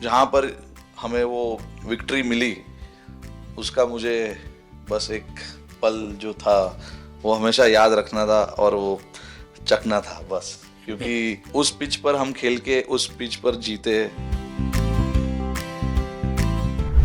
जहाँ पर हमें वो विक्ट्री मिली उसका मुझे बस एक पल जो था वो हमेशा याद रखना था और वो चखना था बस, क्योंकि उस पिच पर हम खेल के उस पिच पर जीते।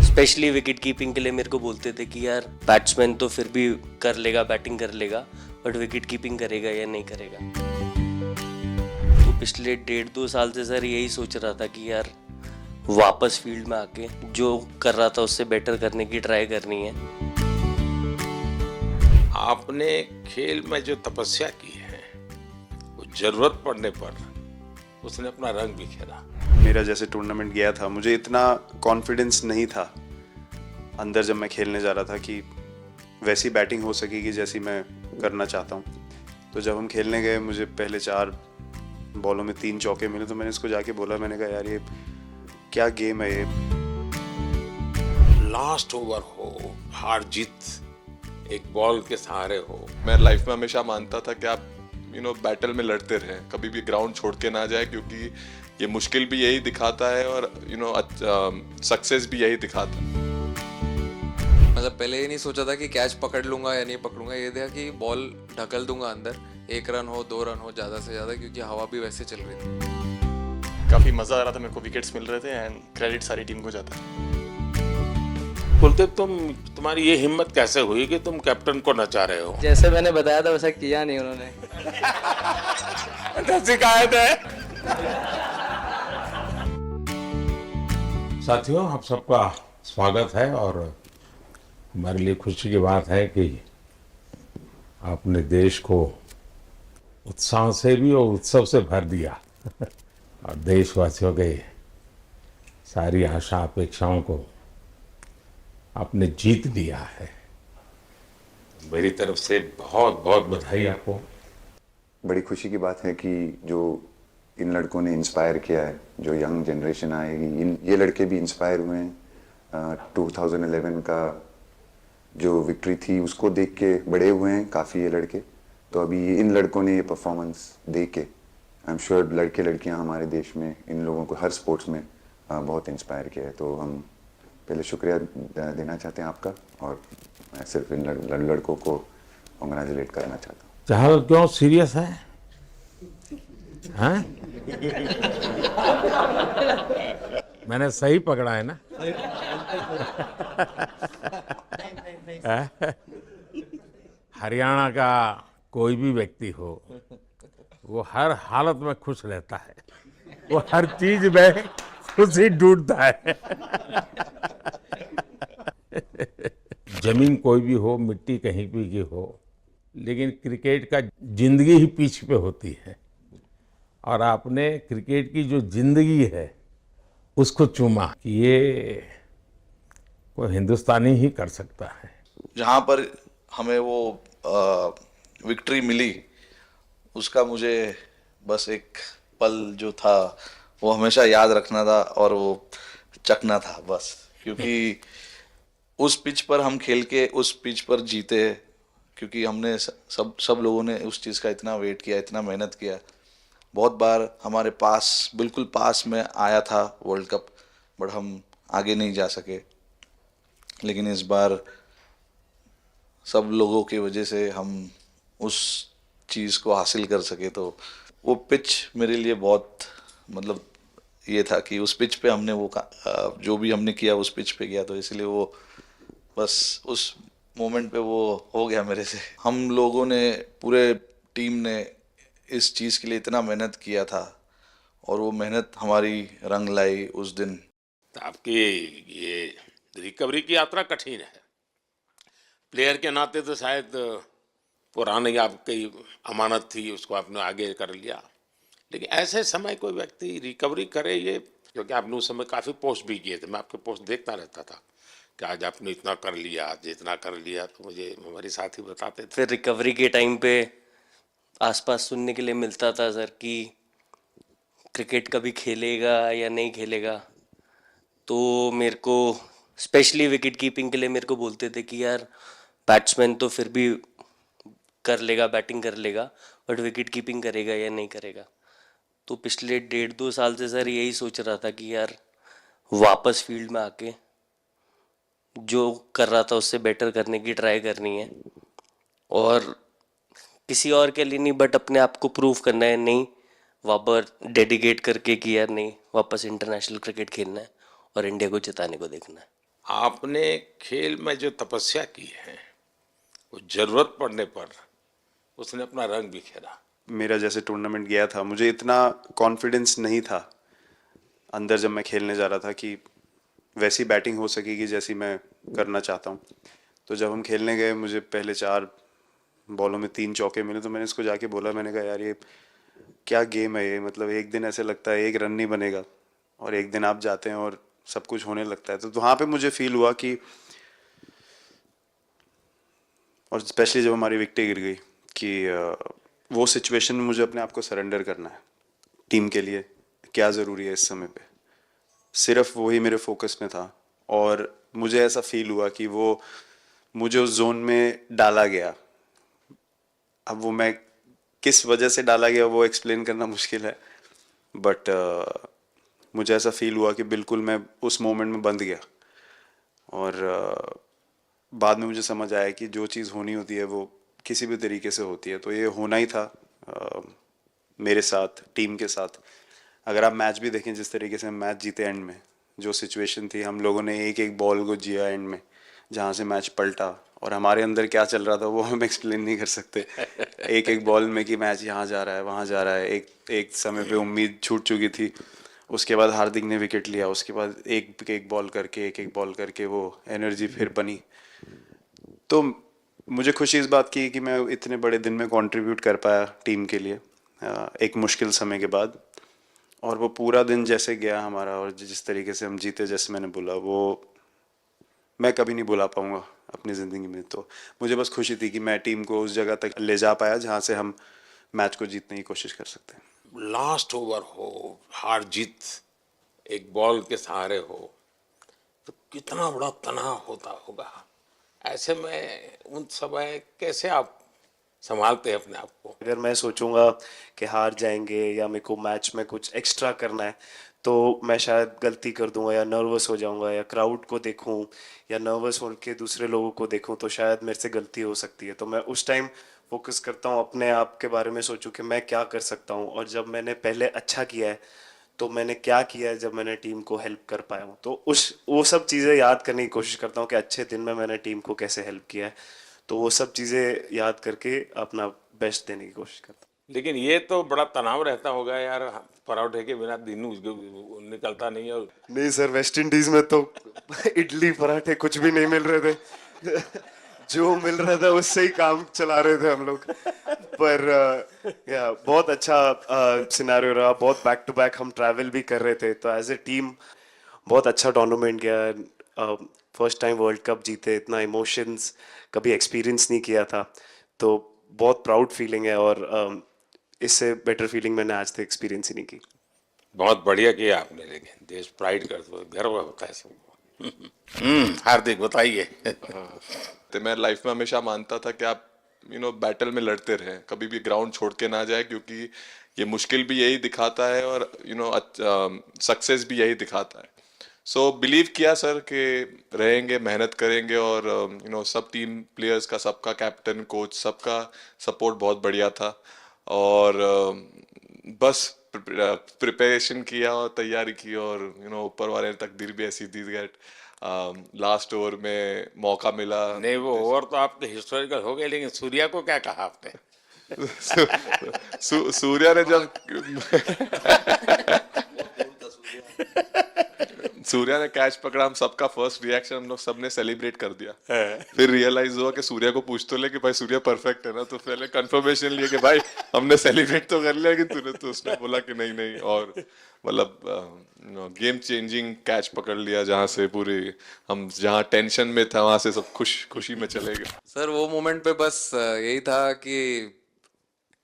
स्पेशली विकेट कीपिंग के लिए मेरे को बोलते थे कि यार बैट्समैन तो फिर भी कर लेगा, बैटिंग कर लेगा, बट विकेट कीपिंग करेगा या नहीं करेगा। तो पिछले 1.5-2 साल से सर यही सोच रहा था कि यार वापस फील्ड में आके जो कर रहा था उससे बेटर करने की ट्राई करनी है। आपने खेल में जो तपस्या की है वो जरूरत पड़ने पर उसने अपना रंग बिखेरा। मेरा जैसे टूर्नामेंट गया था, मुझे इतना कॉन्फिडेंस नहीं था अंदर जब मैं खेलने जा रहा था कि वैसी बैटिंग हो सकेगी जैसी मैं करना चाहता हूँ। तो जब हम खेलने गए, मुझे पहले 4 बॉलों में 3 चौके मिले, तो मैंने इसको जाके बोला, मैंने कहा यार ये क्या गेम है ये। लास्ट ओवर हो, हार जीत एक बॉल के सहारे हो। मैं लाइफ में हमेशा मानता था कि आप बैटल में लड़ते रहें, कभी भी ग्राउंड छोड़ के ना जाए, क्योंकि ये मुश्किल भी यही दिखाता है और सक्सेस भी यही दिखाता है। मतलब पहले ये नहीं सोचा था कि कैच पकड़ लूंगा या नहीं पकड़ूंगा, ये था कि बॉल ढकल दूंगा अंदर, 1 रन हो 2 रन हो ज़्यादा से ज़्यादा, क्योंकि हवा भी वैसे चल रही थी। काफ़ी मज़ा आ रहा था, मेरे को विकेट्स मिल रहे थे एंड क्रेडिट सारी टीम को जाता है। कुलदीप, तुम्हारी ये हिम्मत कैसे हुई कि तुम कैप्टन को नचा रहे हो? जैसे मैंने बताया था वैसा किया नहीं उन्होंने। शिकायत है। साथियों, आप सबका स्वागत है और हमारे लिए खुशी की बात है कि आपने देश को उत्साह से भी और उत्सव से भर दिया और देशवासियों के सारी आशा अपेक्षाओं को आपने जीत लिया है। मेरी तरफ से बहुत बहुत बधाई आपको। बड़ी खुशी की बात है कि जो इन लड़कों ने इंस्पायर किया है, जो यंग जनरेशन आएगी, ये लड़के भी इंस्पायर हुए हैं। 2011 का जो विक्ट्री थी उसको देख के बड़े हुए हैं काफ़ी ये लड़के। तो अभी इन लड़कों ने ये परफॉर्मेंस दे के आई एम श्योर लड़के लड़कियां हमारे देश में इन लोगों को हर स्पोर्ट्स में बहुत इंस्पायर किया है। तो हम पहले शुक्रिया देना चाहते हैं आपका, और मैं सिर्फ इन लड़कों को कॉन्ग्रेचुलेट करना चाहता हूँ। चाहल क्यों सीरियस है? हाँ? मैंने सही पकड़ा है ना? हरियाणा का कोई भी व्यक्ति हो, वो हर हालत में खुश रहता है, वो हर चीज में खुशी ढूंढता है। जमीन कोई भी हो, मिट्टी कहीं भी की हो, लेकिन क्रिकेट का जिंदगी ही पिच पे होती है और आपने क्रिकेट की जो जिंदगी है उसको चुमा कि ये कोई हिंदुस्तानी ही कर सकता है। जहाँ पर हमें वो विक्ट्री मिली उसका मुझे बस एक पल जो था वो हमेशा याद रखना था और वो चखना था बस, क्योंकि उस पिच पर हम खेल के उस पिच पर जीते, क्योंकि हमने सब लोगों ने उस चीज़ का इतना वेट किया, इतना मेहनत किया। बहुत बार हमारे पास, बिल्कुल पास में आया था वर्ल्ड कप, बट हम आगे नहीं जा सके। लेकिन इस बार सब लोगों की वजह से हम उस चीज़ को हासिल कर सके। तो वो पिच मेरे लिए बहुत मतलब ये था कि उस पिच पे हमने वो जो भी हमने किया उस पिच पे किया, तो इसलिए वो बस उस मोमेंट पे वो हो गया मेरे से। हम लोगों ने, पूरे टीम ने इस चीज़ के लिए इतना मेहनत किया था और वो मेहनत हमारी रंग लाई उस दिन। आपकी ये रिकवरी की यात्रा कठिन है। प्लेयर के नाते तो शायद पुरानी आपकी अमानत थी, उसको आपने आगे कर लिया, लेकिन ऐसे समय कोई व्यक्ति रिकवरी करे, ये क्योंकि आपने उस समय काफ़ी पोस्ट भी किए थे, मैं आपके पोस्ट देखता रहता था कि आज आपने इतना कर लिया, आज इतना कर लिया, तो मुझे हमारे साथी बताते थे। फिर रिकवरी के टाइम पे आसपास सुनने के लिए मिलता था सर कि क्रिकेट कभी खेलेगा या नहीं खेलेगा। तो मेरे को स्पेशली विकेट कीपिंग के लिए मेरे को बोलते थे कि यार बैट्समैन तो फिर भी कर लेगा, बैटिंग कर लेगा, बट विकेट कीपिंग करेगा या नहीं करेगा। तो पिछले 1.5-2 साल से सर यही सोच रहा था कि यार वापस फील्ड में आके जो कर रहा था उससे बेटर करने की ट्राई करनी है, और किसी और के लिए नहीं बट अपने आप को प्रूव करना है, नहीं वापस डेडिकेट करके कि यार नहीं, वापस इंटरनेशनल क्रिकेट खेलना है और इंडिया को जिताने को देखना है। आपने खेल में जो तपस्या की है वो जरूरत पड़ने पर उसने अपना रंग बिखेरा। मेरा जैसे टूर्नामेंट गया था, मुझे इतना कॉन्फिडेंस नहीं था अंदर जब मैं खेलने जा रहा था कि वैसी बैटिंग हो सकेगी जैसी मैं करना चाहता हूँ। तो जब हम खेलने गए, मुझे पहले 4 बॉलों में 3 चौके मिले, तो मैंने इसको जाके बोला, मैंने कहा यार ये क्या गेम है ये, मतलब एक दिन ऐसे लगता है 1 रन नहीं बनेगा और एक दिन आप जाते हैं और सब कुछ होने लगता है। तो वहाँ पे मुझे फील हुआ कि, और स्पेशली जब हमारी विकेटें गिर गई, कि वो सिचुएशन में मुझे अपने आप को सरेंडर करना है। टीम के लिए क्या ज़रूरी है इस समय पे, सिर्फ वही मेरे फोकस में था। और मुझे ऐसा फील हुआ कि वो मुझे उस जोन में डाला गया। अब वो मैं किस वजह से डाला गया वो एक्सप्लेन करना मुश्किल है, बट मुझे ऐसा फील हुआ कि बिल्कुल मैं उस मोमेंट में बंध गया। और बाद में मुझे समझ आया कि जो चीज़ होनी होती है वो किसी भी तरीके से होती है, तो ये होना ही था मेरे साथ, टीम के साथ। अगर आप मैच भी देखें, जिस तरीके से हम मैच जीते एंड में, जो सिचुएशन थी, हम लोगों ने एक एक बॉल को जिया एंड में, जहाँ से मैच पलटा, और हमारे अंदर क्या चल रहा था वो हम एक्सप्लेन नहीं कर सकते। एक एक बॉल में कि मैच यहाँ जा रहा है, वहाँ जा रहा है। एक समय पे उम्मीद छूट चुकी थी, उसके बाद हार्दिक ने विकेट लिया, उसके बाद एक एक बॉल करके वो एनर्जी फिर बनी। तो मुझे खुशी इस बात की कि मैं इतने बड़े दिन में कंट्रीब्यूट कर पाया टीम के लिए, एक मुश्किल समय के बाद। और वो पूरा दिन जैसे गया हमारा, और जिस तरीके से हम जीते, जैसे मैंने बोला, वो मैं कभी नहीं भुला पाऊंगा अपनी ज़िंदगी में। तो मुझे बस खुशी थी कि मैं टीम को उस जगह तक ले जा पाया जहाँ से हम मैच को जीतने की कोशिश कर सकते हैं। लास्ट ओवर हो, हार जीत एक बॉल के सहारे हो, तो कितना बड़ा तनाव होता होगा। ऐसे में उन समय कैसे आप संभालते हैं अपने आप को? अगर मैं सोचूंगा कि हार जाएंगे या मेरे को मैच में कुछ एक्स्ट्रा करना है, तो मैं शायद गलती कर दूंगा या नर्वस हो जाऊंगा, या क्राउड को देखूं या नर्वस होकर दूसरे लोगों को देखूं, तो शायद मेरे से गलती हो सकती है। तो मैं उस टाइम फोकस करता हूं अपने आप के बारे में, सोचूं कि मैं क्या कर सकता हूं, और जब मैंने पहले अच्छा किया है तो मैंने क्या किया है जब मैंने टीम को हेल्प कर पाया हूँ। तो वो सब चीज़ें याद करने की कोशिश करता हूँ कि अच्छे दिन में मैंने टीम को कैसे हेल्प किया है। तो वो सब चीज़ें याद करके अपना बेस्ट देने की कोशिश करता हूँ। लेकिन ये तो बड़ा तनाव रहता होगा यार, पराठे के बिना दिन निकलता नहीं। और नहीं सर, वेस्ट इंडीज में तो इडली पराठे कुछ भी नहीं मिल रहे थे। जो मिल रहा था उससे ही काम चला रहे थे हम लोग। पर या बहुत अच्छा सिनेरियो रहा, बहुत बैक टू बैक हम ट्रैवल भी कर रहे थे, तो एज ए टीम बहुत अच्छा टूर्नामेंट गया। फर्स्ट टाइम वर्ल्ड कप जीते, इतना इमोशंस कभी एक्सपीरियंस नहीं किया था, तो बहुत प्राउड फीलिंग है। और इससे बेटर फीलिंग मैंने आज तक एक्सपीरियंस ही नहीं की। बहुत बढ़िया किया आपने, लेकिन देश प्राइड कर, गर्व होता है सबको। हार्दिक बताइए। तो मैं लाइफ में हमेशा मानता था कि आप बैटल में लड़ते रहें, कभी भी ग्राउंड छोड़ के ना जाए, क्योंकि ये मुश्किल भी यही दिखाता है और सक्सेस भी यही दिखाता है। सो बिलीव किया सर कि रहेंगे, मेहनत करेंगे, और सब टीम प्लेयर्स का, सबका कैप्टन, कोच, सबका सपोर्ट बहुत बढ़िया था। और बस प्रिपरेशन किया और तैयारी की, और ऊपर वाले ने तकदीर भी ऐसी दी दैट लास्ट ओवर में मौका मिला। नहीं, वो ओवर तो आपके हिस्टोरिकल हो गए, लेकिन सूर्या को क्या कहा आपने? सूर्या ने जब सूर्या ने कैच पकड़ा, हम सबका फर्स्ट रिएक्शन, हम लोग सबने सेलिब्रेट कर दिया। फिर रियलाइज हुआ कि सूर्या को पूछ तो ले कि भाई सूर्या परफेक्ट है ना, तो पहले कंफर्मेशन लिए कि भाई हमने सेलिब्रेट तो कर लिया, लेकिन तूने, तो उसने बोला कि नहीं नहीं, और मतलब गेम चेंजिंग कैच पकड़ लिया, जहाँ से पूरी हम जहाँ टेंशन में था वहां से सब खुशी में चले गए। सर वो मोमेंट पे बस यही था कि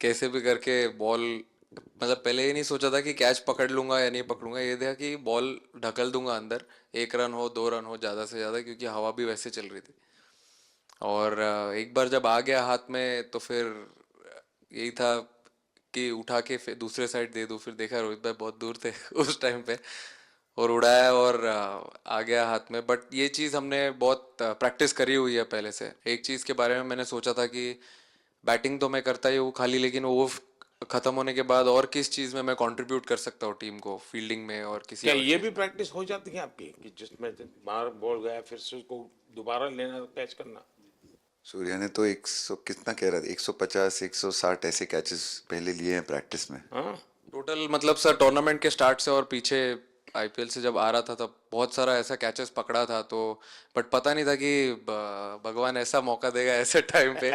कैसे भी करके बॉल, मतलब पहले ही नहीं सोचा था कि कैच पकड़ लूंगा या नहीं पकड़ूंगा, ये था कि बॉल ढकल दूंगा अंदर, 1 रन हो 2 रन हो ज़्यादा से ज़्यादा, क्योंकि हवा भी वैसे चल रही थी। और एक बार जब आ गया हाथ में तो फिर यही था कि उठा के फिर दूसरे साइड दे दूँ। फिर देखा रोहित भाई बहुत दूर थे उस टाइम पे, और उड़ाया और आ गया हाथ में। बट ये चीज़ हमने बहुत प्रैक्टिस करी हुई है पहले से। एक चीज़ के बारे में मैंने सोचा था कि बैटिंग तो मैं करता ही हूँ खाली, लेकिन वो खत्म होने के बाद और किस चीज़ में मैं कंट्रीब्यूट कर सकता हूँ टीम को, फील्डिंग में और किसी क्या और ये चीज़ भी में। प्रैक्टिस हो जाती है आपकी कि जिसमें बाहर बॉल गया फिर से उसको दोबारा लेना, कैच करना? सूर्या ने तो 100 कितना कह रहा था, 150 160 ऐसे कैचेस पहले लिए हैं प्रैक्टिस में। हाँ, टोटल मतलब सर टूर्नामेंट के स्टार्ट से और पीछे आईपीएल से जब आ रहा था तब बहुत सारा ऐसा कैचेस पकड़ा था, तो बट पता नहीं था कि भगवान ऐसा मौका देगा ऐसे टाइम पे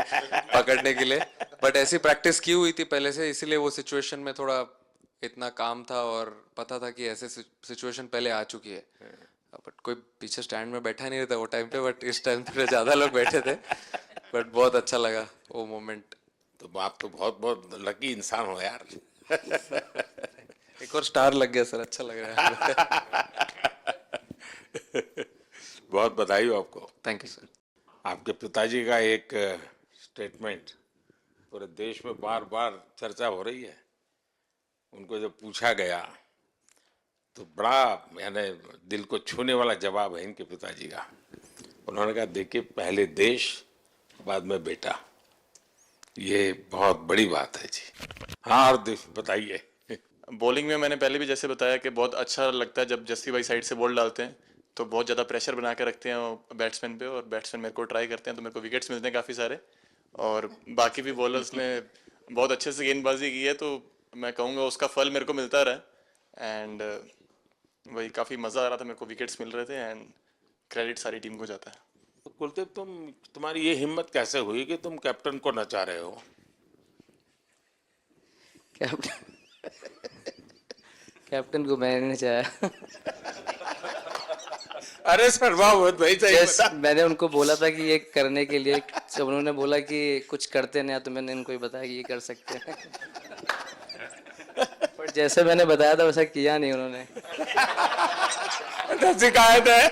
पकड़ने के लिए। बट ऐसी प्रैक्टिस की हुई थी पहले से, इसीलिए वो सिचुएशन में थोड़ा इतना काम था और पता था कि ऐसे सिचुएशन पहले आ चुकी है। बट कोई पीछे स्टैंड में बैठा नहीं रहता वो टाइम पे, बट इस टाइम पे ज़्यादा लोग बैठे थे। बट बहुत अच्छा लगा वो मोमेंट। तो आप तो बहुत बहुत लकी इंसान हो यार। एक और स्टार लग गया सर, अच्छा लग रहा है। बहुत बधाई हो आपको। Thank you sir. आपके पिताजी का एक स्टेटमेंट पूरे देश में बार बार चर्चा हो रही है। उनको जब पूछा गया तो बड़ा यानी दिल को छूने वाला जवाब है इनके पिताजी का। उन्होंने कहा देखिए पहले देश बाद में बेटा, ये बहुत बड़ी बात है जी। हाँ और बताइए। बॉलिंग में मैंने पहले भी जैसे बताया कि बहुत अच्छा लगता है जब जस्सी भाई साइड से बॉल डालते हैं, तो बहुत ज़्यादा प्रेशर बना के रखते हैं बैट्समैन पे, और बैट्समैन मेरे को ट्राई करते हैं तो मेरे को विकेट्स मिलते हैं काफ़ी सारे। और बाकी भी बॉलर्स ने बहुत अच्छे से गेंदबाजी की है, तो मैं कहूँगा उसका फल मेरे को मिलता रहा। एंड वही काफ़ी मज़ा आ रहा था, मेरे को विकेट्स मिल रहे थे एंड क्रेडिट सारी टीम को जाता है। तो कुलदीप तुम्हारी ये हिम्मत कैसे हुई कि तुम कैप्टन को नचा रहे हो? कैप्टन को मैंने नहीं चाहा। अरे सर वाह, भाई जस्ट मैंने उनको बोला था कि ये करने के लिए, जब उन्होंने बोला कि कुछ करते नहीं तो मैंने इनको ही बताया कि ये कर सकते हैं। पर जैसे मैंने बताया था वैसा किया नहीं उन्होंने। शिकायत है।